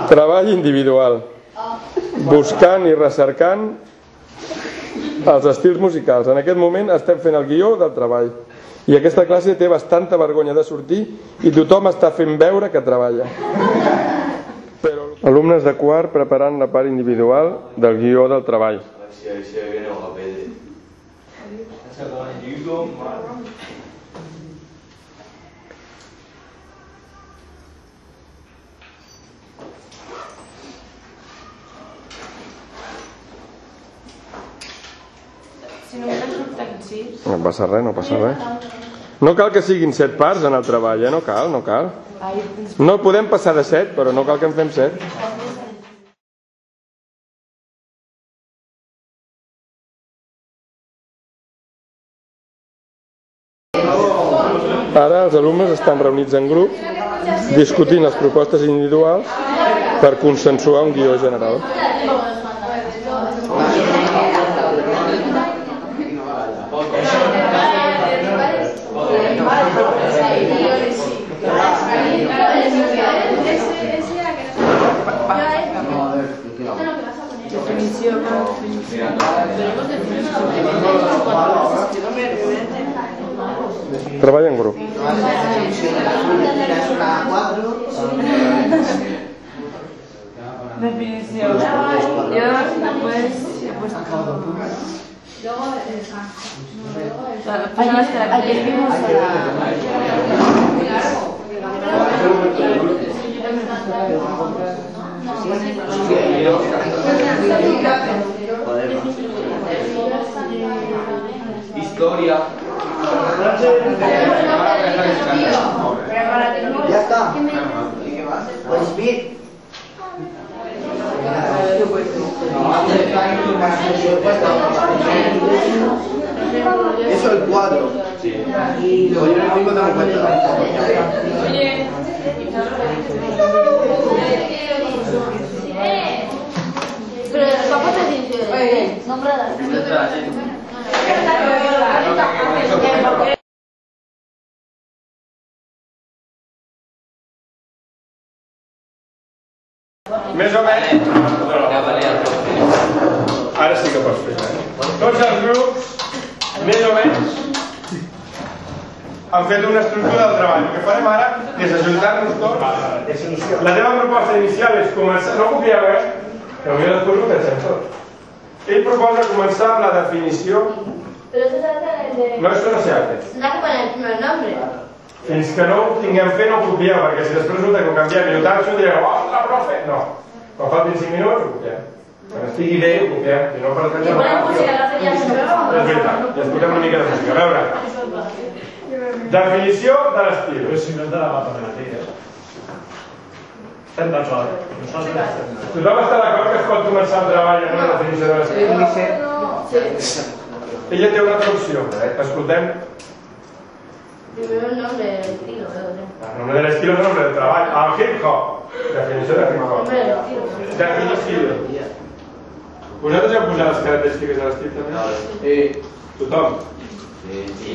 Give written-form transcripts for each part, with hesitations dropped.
Treball individual. Buscant i recercant els estils musicals. En aquest moment estem fent el guió del treball. I aquesta classe té bastanta vergonya de sortir i tothom està fent veure que treballa. Alumnes de quart preparant la part individual del guió del treball. No passa res, no passa res. No cal que siguin 7 parts en el treball, no cal, no cal. No podem passar de 7, però no cal que en fem 7. Ara els alumnes estan reunits en grup discutint les propostes individuals per consensuar un guió general. Treballa en grup. Definició. Yo después he puesto ayer vimos historia. Ya está. Pues bien. Eso el cuadro. Sí. Y luego yo el mismo tengo en cuenta. Pero ¿cómo te dice? Nombre de Més o menys. Ara sí que pots fer. Tots els grups, més o menys, han fet una estructura del treball. El que farem ara és ajuntar-nos tots. La teva proposta inicial és començar... No copieu, que potser després ho pensem tot. Ell proposa començar amb la definició... Pero eso se hace No, això no se hace. Tendrá que poner el primer nombre. Fins que no ho tinguem fet no ho copieu, perquè si després resulta que ho canviem i notar-ho direu, la profe! No. Quan faltin 5 minuts ho copiem. Quan estigui bé ho copiem. Si no, per exemple... I ponem música, no seria això? És veritat, ja escoltem una mica de música. A veure. Definició de l'estil. Però si no és de la matematica. Estem d'acord. Tothom està d'acord que es pot començar el treball amb una definició de l'estil? Sí. Ella té una altra opció. Escoltem. Primero el nombre del estilo, El nombre del estilo és el nombre del treball. El hip-hop. Definició de hip-hop. Definició. Vosaltres heu posat les característiques de l'estil també? Sí. Tothom? Sí.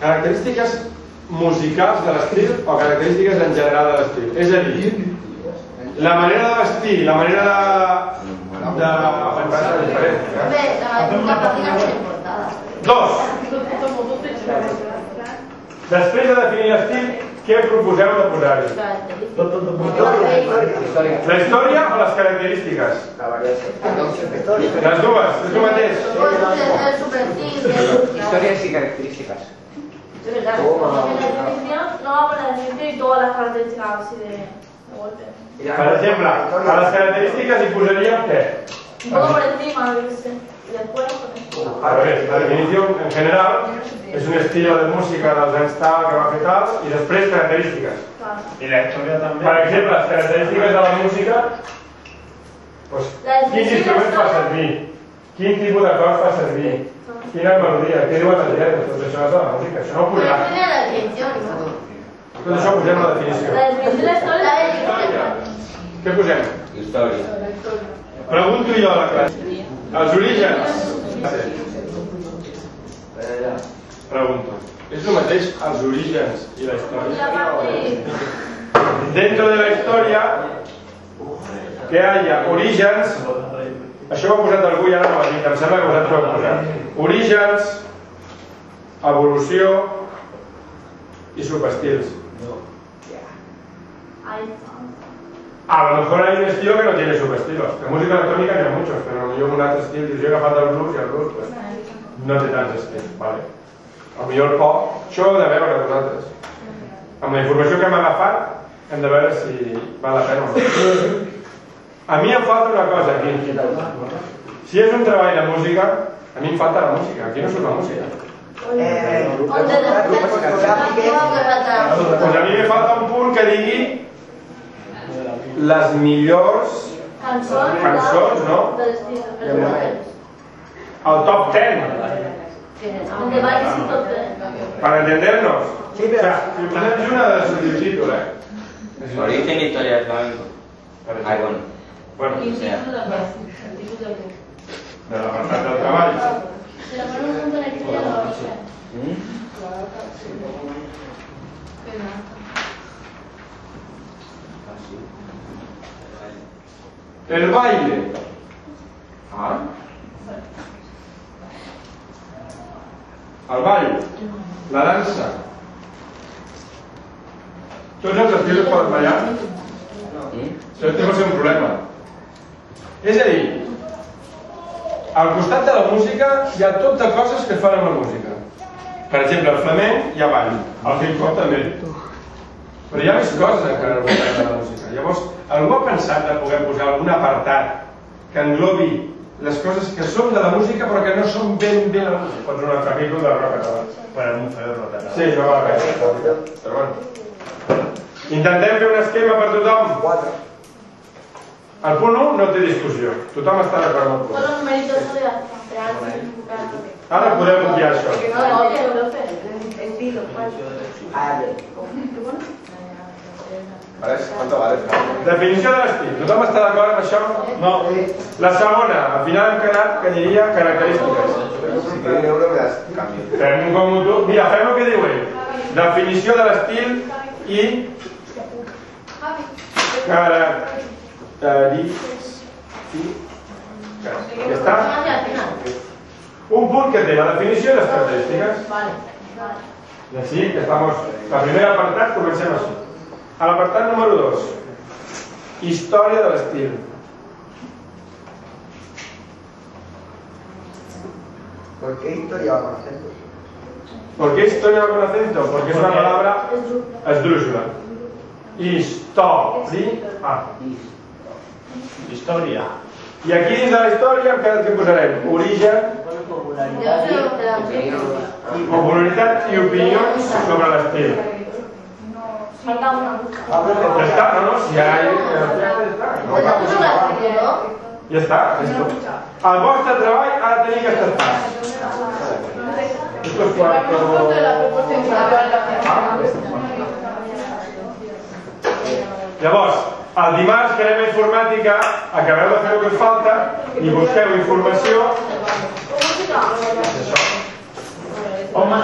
Característiques musicals de l'estil o característiques en general de l'estil? És a dir, la manera de vestir, la manera de pensar és diferent. la página de portada. 2. Després de definir l'estil, què proposeu de posar-hi? La història o les característiques? Les dues, és el mateix. El superestil. Historias y características. De verdad. No va a poner la definición y todas las características así de golpe. Per exemple, a les característiques hi posaríem què? Un poco por encima, yo qué sé. Y después con A veure, la definició en general és un estil de música dels anys tal que va fer tal i després característiques. I la història també. Per exemple, les característiques de la música, quins instruments fa servir, quin tipus d'acord fa servir, quina melodia, què diuen les lletres, tot això és de la música, això no ho posarà. la definición, ¿no? Tot això ho posem a la definició. La definición de la historia. Què posem? Història. Pregunto jo a la classe. Els orígens. Pregunto. És el mateix els orígens i la història? dentro de la història que hi ha orígens, això ho ha posat algú i ara no ho ha dit, em sembla que vosaltres ho heu posat, orígens, evolució y subestilos. A lo mejor hay un estilo que no tiene subestilos. En música electrónica hay muchos, pero yo un otro estilo, yo he agafat el blues y el blues pues, no té tants estils. Vale. A lo millor el pop, això ho heu de veure vosaltres. Amb la informació que hem agafat hem de veure si val la pena o no. A mi em falta una cosa aquí. Si és un treball de música, a mi em falta la música. Aquí no surt la música. Pues a mi me falta un punt que digui les millors cançons, no? El top 10 para entendernos. O sea, si posem una de subtítol, Origen, historia del flamenco. Ay, bueno. Bueno, O sea, de l'apartat del treball. Se la ponen un punto en el que ya lo origen. El baile. El ball, la dansa. Tots els estils poden ballar? Això té ser un problema. És a dir, al costat de la música hi ha tot de coses que es fan amb la música. Per exemple, el flamenc hi ha ball, el hip-hop també. Però hi ha més coses encara al voltant de la música. Llavors, algú ha pensat de poder posar algun apartat que englobi les coses que són de la música però que no són ben bé la música? Pots un capítol de rock català. Podem fer rock català. Sí, això va bé. Però bueno. Intentem fer un esquema per tothom. El punt 1 no té discussió. Tothom està d'acord amb el punt. Solo numeritos de Ara podem copiar això. ¿Cuánto vale? Definició de l'estil. Tothom està d'acord amb això? No. La segona, al final hem quedat que diria característiques. Si quieres un euro me das cambio. Fem com tu. Mira, fem el que diu ell. Definició de l'estil i característiques. Ja està? Un punt que té la definició i les característiques. I així que estamos... La primera apartat comencem així. A l'apartat número 2. Història de l'estil. ¿Por qué historia va con acento? ¿Por qué historia con acento? Porque es una palabra esdrúxula. Història. I aquí dins de la història què posarem? Origen, popularitat i opinions sobre l'estil. Falta una. Ja està, no? Si ja està. El vostre treball ha de tenir aquestes parts. Esto es cuarto... Llavors, el dimarts que anem a informàtica, acabeu de fer el que us falta i busqueu informació. Home,